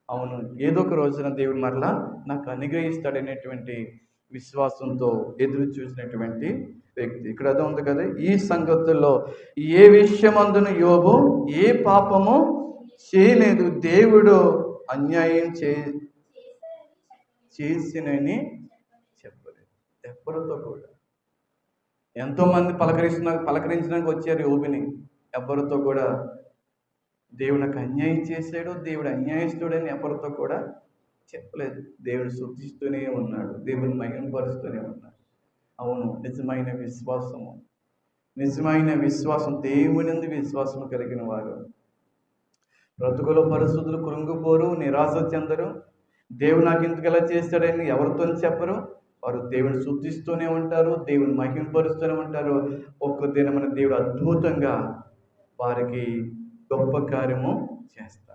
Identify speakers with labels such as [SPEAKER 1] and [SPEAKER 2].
[SPEAKER 1] అవును, ఏదో ఒక రోజున దేవుడు మరలా నాకు అనుగ్రహిస్తాడనేటువంటి విశ్వాసంతో ఎదురు చూసినటువంటి వ్యక్తి. ఇక్కడ అదే ఉంది కదా, ఈ సంగతుల్లో ఏ విషయమందున యోబు ఏ పాపము చేయలేదు, దేవుడు అన్యాయం చేసినని చెప్పలేదు. ఎవరితో కూడా. ఎంతోమంది పలకరించడానికి వచ్చారు యోబుని. ఎవరితో కూడా దేవుడు నాకు అన్యాయం చేశాడు, దేవుడు అన్యాయస్తుడని ఎవరితో కూడా చెప్పలేదు. దేవుడు స్తుతిస్తూనే ఉన్నాడు, దేవుని మహిమపరుస్తూనే ఉన్నాడు. అవును, నిజమైన విశ్వాసం దేవుని విశ్వాసం కలిగిన వారు బ్రతుకుల పరిస్థితులు కృంగిపోరు, నిరాశ చెందరు. దేవుడు నాకు ఇంతకు ఎలా చేస్తాడని ఎవరితో చెప్పరు. వారు దేవుని స్తుతిస్తూనే ఉంటారు, దేవుని మహిమపరుస్తూనే ఉంటారు. ఒక్క దినమున దేవుడు అద్భుతంగా వారికి గొప్ప కార్యము చేస్తారు.